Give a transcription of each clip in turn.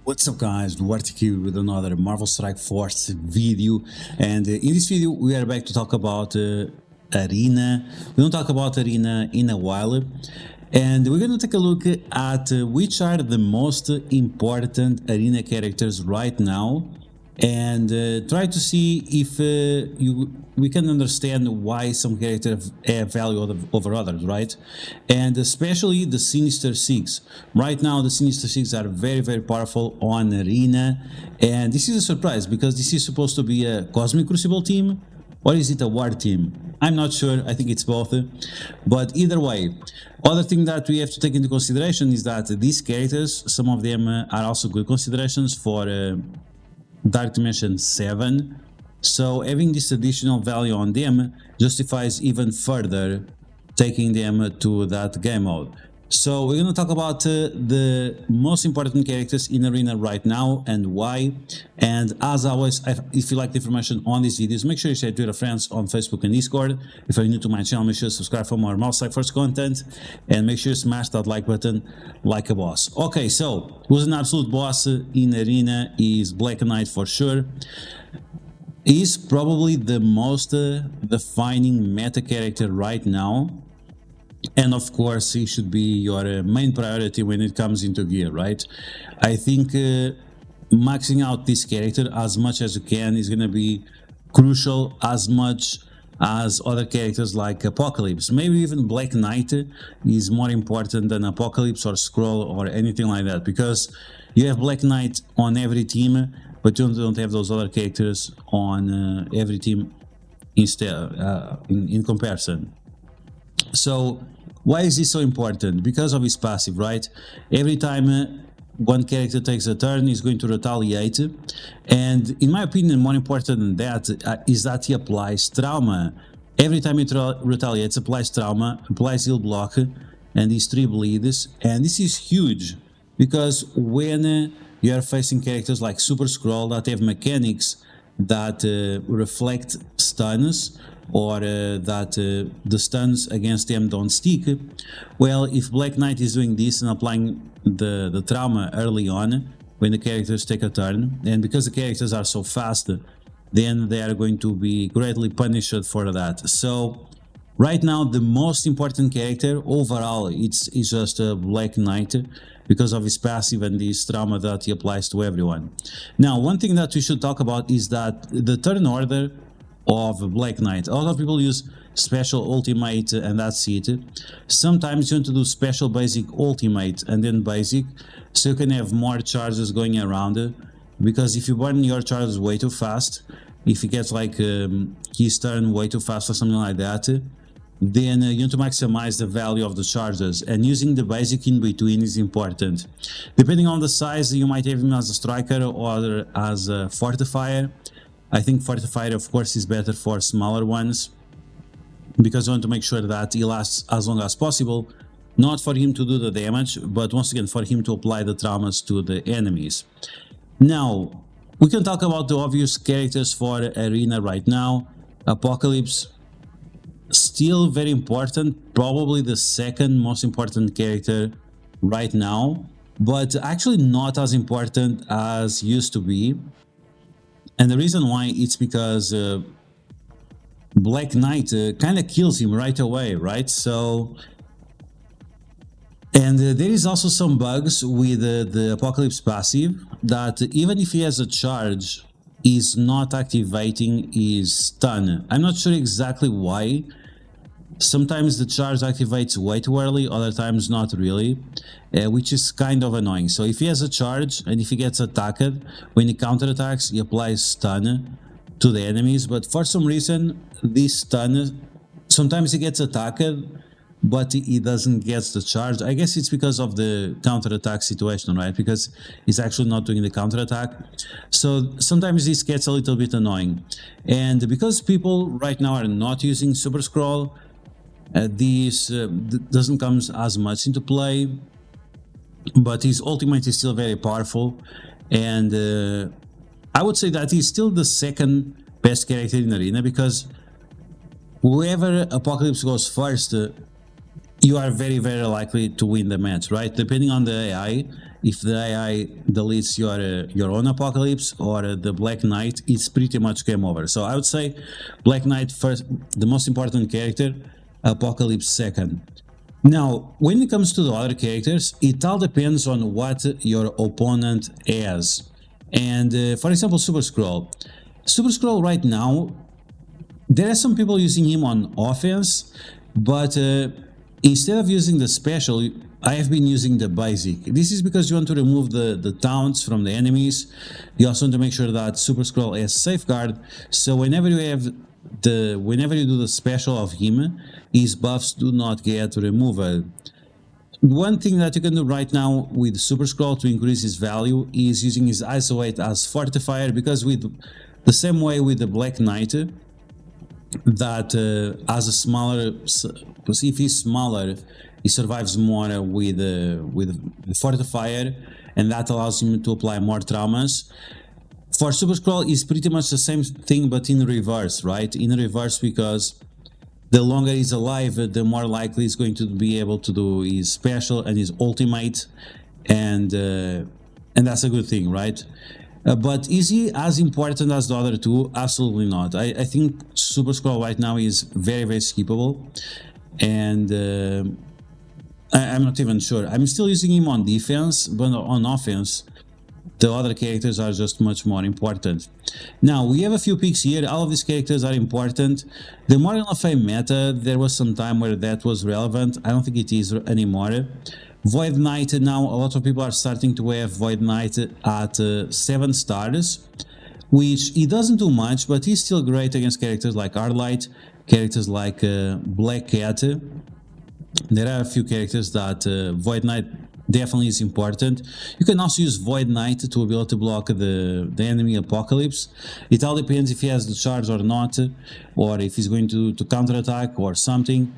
What's up guys, DuArktik here with another Marvel Strike Force video, and in this video we are back to talk about Arena. We don't talk about Arena in a while, and we're going to take a look at which are the most important Arena characters right now, and try to see if we can understand why some characters have value over others, right? And especially the Sinister Six. Right now the Sinister Six are very powerful on Arena, and this is a surprise because this is supposed to be a Cosmic Crucible team, or is it a War team? I'm not sure, I think it's both, but either way. Other thing that we have to take into consideration is that these characters, some of them are also good considerations for Dark Dimension 7, so having this additional value on them justifies even further taking them to that game mode. So we're going to talk about the most important characters in Arena right now and why. And as always, if you like the information on these videos, make sure you share it to your friends on Facebook and Discord. If you're new to my channel, make sure to subscribe for more Mouse Like First content, and make sure you smash that like button like a boss. Okay, so who's an absolute boss in Arena is Black Knight for sure. He's probably the most defining meta character right now. And of course, he should be your main priority when it comes into gear, right? I think maxing out this character as much as you can is going to be crucial, as much as other characters like Apocalypse. Maybe even Black Knight is more important than Apocalypse or Scroll or anything like that, because you have Black Knight on every team, but you don't have those other characters on every team instead in comparison. So why is this so important? Because of his passive, right? Every time one character takes a turn, he's going to retaliate, and in my opinion, more important than that is that he applies trauma. Every time he retaliates, applies trauma, applies heal block, and these 3 bleeds, and this is huge because when you are facing characters like Super Scroll that have mechanics that reflect stuns, or that the stuns against them don't stick, well, if Black Knight is doing this and applying the trauma early on when the characters take a turn, and because the characters are so fast, then they are going to be greatly punished for that. So right now the most important character overall it's just Black Knight, because of his passive and this trauma that he applies to everyone. Now, one thing that we should talk about is that the turn order of Black Knight, a lot of people use special ultimate and that's it. Sometimes you want to do special basic ultimate and then basic, so you can have more charges going around, because if you burn your charges way too fast, if he gets like his turn way too fast or something like that, then you want to maximize the value of the charges, and using the basic in between is important. Depending on the size, you might have him as a striker or as a fortifier. I think fortifier, of course, is better for smaller ones, because you want to make sure that he lasts as long as possible, not for him to do the damage, but once again for him to apply the traumas to the enemies. Now, we can talk about the obvious characters for Arena right now. Apocalypse, still very important, probably the second most important character right now, but actually not as important as used to be. And the reason why, it's because Black Knight kind of kills him right away, right? So, and there is also some bugs with the Apocalypse passive, that even if he has a charge, is not activating his stun. I'm not sure exactly why. Sometimes the charge activates way too early, other times not really, which is kind of annoying. So if he has a charge and if he gets attacked, when he counterattacks, he applies stun to the enemies, but for some reason this stun, sometimes he gets attacked but he doesn't get the charge. I guess it's because of the counterattack situation, right? Because he's actually not doing the counterattack. So sometimes this gets a little bit annoying, and because people right now are not using Super Scroll, this doesn't come as much into play, but his ultimate is still very powerful, and I would say that he's still the second best character in Arena, because whoever Apocalypse goes first, you are very likely to win the match, right? Depending on the AI, if the AI deletes your own Apocalypse or the Black Knight, it's pretty much game over. So I would say Black Knight first, the most important character, Apocalypse second. Now, when it comes to the other characters, it all depends on what your opponent has. And for example, Super Scroll. Super Scroll right now, there are some people using him on offense, but instead of using the special, I have been using the basic. This is because you want to remove the taunts from the enemies. You also want to make sure that Super Scroll has safeguard. So whenever you do the special of him, his buffs do not get removed. One thing that you can do right now with Super Scroll to increase his value is using his Isolate as Fortifier, because with the same way with the Black Knight, that as a smaller, because if he's smaller, he survives more with the Fortifier, and that allows him to apply more traumas. For Super Scroll, it's pretty much the same thing, but in reverse, right? In reverse, because the longer he's alive, the more likely he's going to be able to do his special and his ultimate, and that's a good thing, right? But is he as important as the other two? Absolutely not. I think Super Scroll right now is very, very skippable, and I'm not even sure. I'm still using him on defense, but on offense, the other characters are just much more important. Now, we have a few picks here. All of these characters are important. The Morgan Le Fay meta, there was some time where that was relevant. I don't think it is anymore. Void Knight, now a lot of people are starting to have Void Knight at 7 stars, which he doesn't do much, but he's still great against characters like Arlight, characters like Black Cat. There are a few characters that Void Knight definitely is important. You can also use Void Knight to be able to block the enemy Apocalypse. It all depends if he has the charge or not, or if he's going to counterattack or something.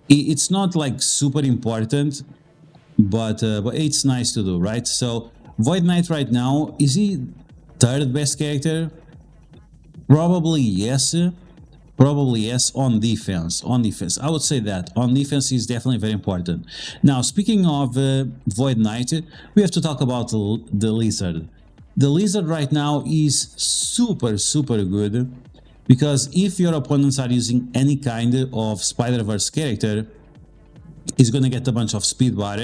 It's not like super important, but it's nice to do, right? So Void Knight right now, is he third best character? Probably yes. Probably yes, on defense. I would say that on defense is definitely very important. Now, speaking of Void Knight, we have to talk about the Lizard. The Lizard right now is super good, because if your opponents are using any kind of Spider-Verse character, he's gonna get a bunch of speed bar.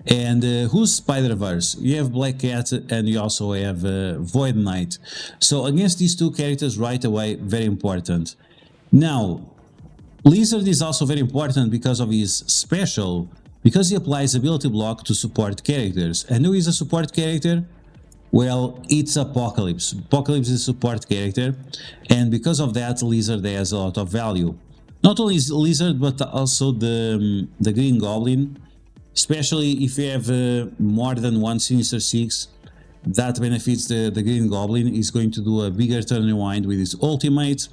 And who's Spider-Verse? You have Black Cat and you also have Void Knight. So against these two characters right away, very important. Now, Lizard is also very important because of his special, because he applies ability block to support characters. And who is a support character? Well, it's Apocalypse. Apocalypse is a support character, and because of that, Lizard has a lot of value. Not only is Lizard, but also the Green Goblin, especially if you have more than one Sinister Six. That benefits the Green Goblin. Is going to do a bigger turn rewind with his ultimate.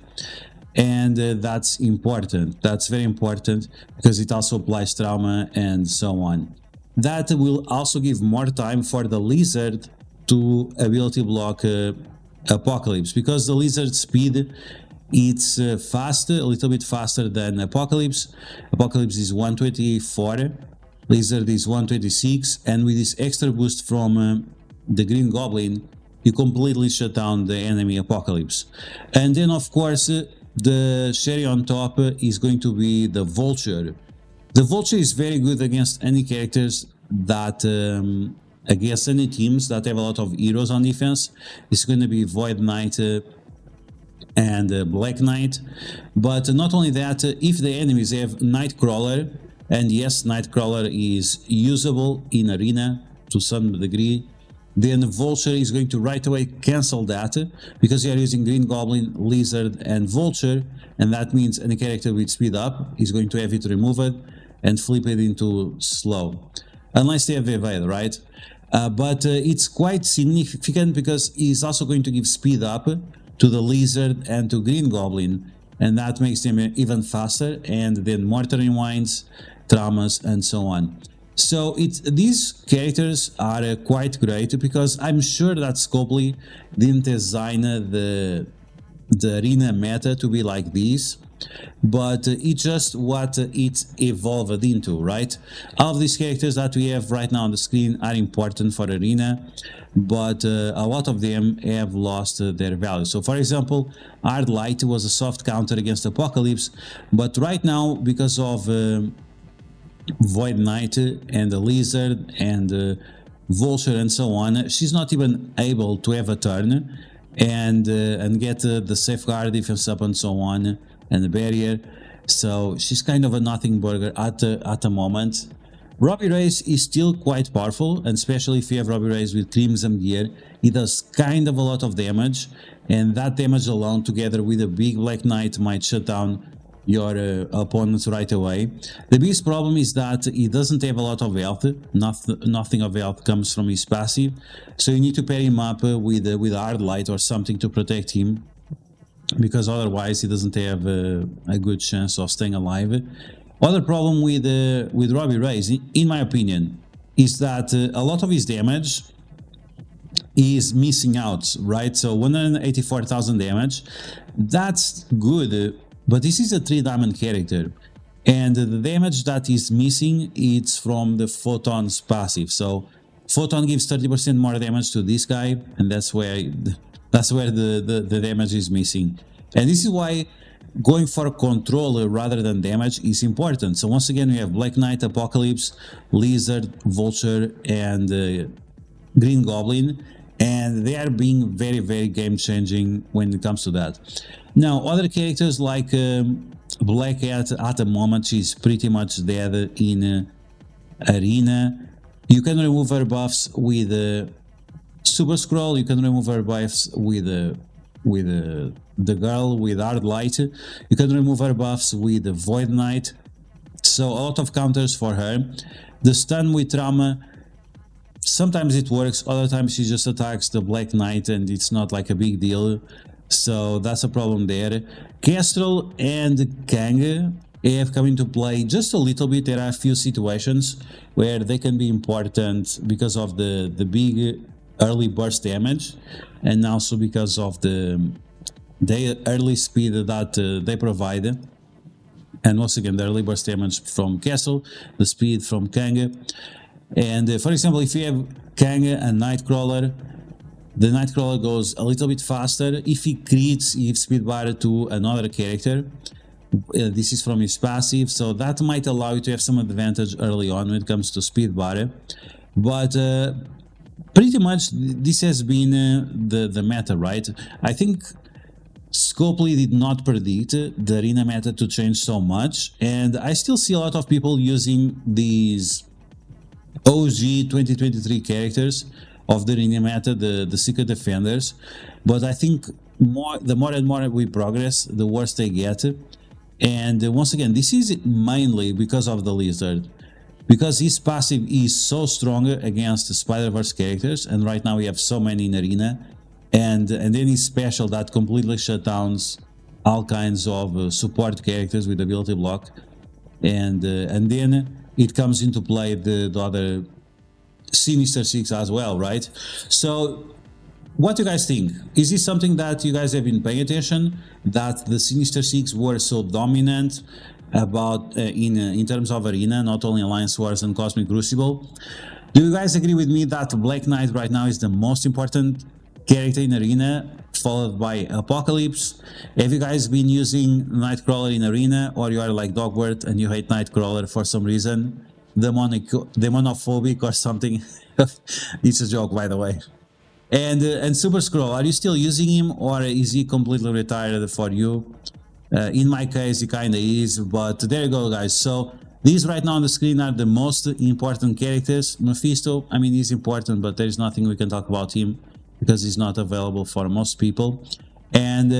And that's important. That's very important, because it also applies trauma and so on. That will also give more time for the Lizard to ability block Apocalypse, because the Lizard speed, it's fast, a little bit faster than Apocalypse. Apocalypse is 124, Lizard is 126, and with this extra boost from the Green Goblin, you completely shut down the enemy Apocalypse. And then of course, the cherry on top is going to be the Vulture. The Vulture is very good against any characters that, against any teams that have a lot of heroes on defense. It's going to be Void Knight and Black Knight. But not only that, if the enemies have Nightcrawler, and yes, Nightcrawler is usable in Arena to some degree, then Vulture is going to right away cancel that, because you are using Green Goblin, Lizard and Vulture, and that means any character with speed up is going to have it removed and flip it into slow, unless they have evade, right? But it's quite significant, because he's also going to give speed up to the Lizard and to Green Goblin, and that makes them even faster, and then more turn rewinds, traumas and so on. So these characters are quite great, because I'm sure that Scopely didn't design the arena meta to be like this. but it's just what it's evolved into, right? All of these characters that we have right now on the screen are important for Arena, but a lot of them have lost their value. So for example, Hard Light was a soft counter against Apocalypse, but right now, because of Void Knight and the Lizard and Vulture and so on, she's not even able to have a turn and get the safeguard defense up and so on, and the barrier. So she's kind of a nothing burger at the moment. Robbie Ray is still quite powerful, and especially if you have Robbie Ray with Crimson gear, he does kind of a lot of damage, and that damage alone together with a big Black Knight might shut down your opponents right away. The biggest problem is that he doesn't have a lot of health. Nothing of health comes from his passive, so you need to pair him up with Hard Light or something to protect him, because otherwise he doesn't have a good chance of staying alive. Other problem with Robbie Ray, in my opinion, is that a lot of his damage is missing out, right? So 184,000 damage, that's good. But this is a 3-diamond character, and the damage that is missing, it's from the Photon's passive. So Photon gives 30% more damage to this guy, and that's where the damage is missing. And this is why going for control rather than damage is important. So once again, we have Black Knight, Apocalypse, Lizard, Vulture, and Green Goblin, and they are being very, very game-changing when it comes to that. Now, other characters like Black Cat, at the moment, she's pretty much dead in Arena. You can remove her buffs with Super Scroll, you can remove her buffs with the girl with Hard Light, you can remove her buffs with the Void Knight, so a lot of counters for her. The stun with Trauma, sometimes it works, other times she just attacks the Black Knight and it's not like a big deal, so that's a problem there. Kestrel and Kang have come into play just a little bit. There are a few situations where they can be important because of the big early burst damage, and also because of the early speed that they provide. And once again, the early burst damage from Castle, the speed from Kang. And for example, if you have Kang and Nightcrawler, the Nightcrawler goes a little bit faster. If he crits, he gives speed bar to another character. This is from his passive, so that might allow you to have some advantage early on when it comes to speed bar. But pretty much this has been the meta, right? I think Scopely did not predict the arena meta to change so much, and I still see a lot of people using these OG 2023 characters of the arena meta, the Secret Defenders, but I think the more and more we progress, the worse they get. And once again, this is mainly because of the Lizard, because his passive is so strong against the Spider-Verse characters, and right now we have so many in arena, and then his special that completely shut down all kinds of support characters with ability block, and then it comes into play the other Sinister Six as well, right? So what do you guys think? Is this something that you guys have been paying attention, that the Sinister Six were so dominant about in terms of arena, not only Alliance Wars and Cosmic Crucible? Do you guys agree with me that Black Knight right now is the most important character in arena, followed by Apocalypse? Have you guys been using Nightcrawler in arena, or you are like Dogwort and you hate Nightcrawler for some reason, demonophobic or something? It's a joke, by the way. And Super Scroll, are you still using him, or is he completely retired for you? In my case, he kind of is, but there you go, guys. So these right now on the screen are the most important characters. Mephisto, I mean, he's important, but there's nothing we can talk about him because he's not available for most people. And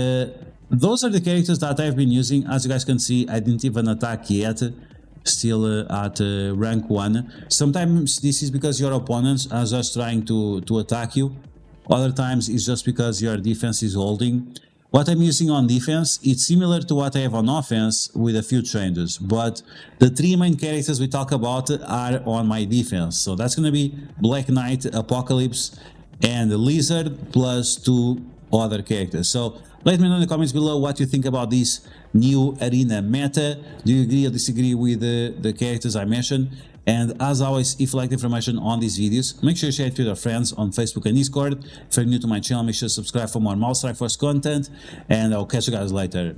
those are the characters that I've been using. As you guys can see, I didn't even attack yet, still at rank 1. Sometimes this is because your opponents are just trying to attack you. Other times it's just because your defense is holding. What I'm using on defense, it's similar to what I have on offense with a few changes, but the 3 main characters we talk about are on my defense. So that's going to be Black Knight, Apocalypse, and the Lizard, plus 2 other characters. So Let me know in the comments below what you think about this new arena meta. Do you agree or disagree with the characters I mentioned? And as always, if you like the information on these videos, make sure you share it with your friends on Facebook and Discord. If you're new to my channel, make sure to subscribe for more Mouse Strike Force content, and I'll catch you guys later.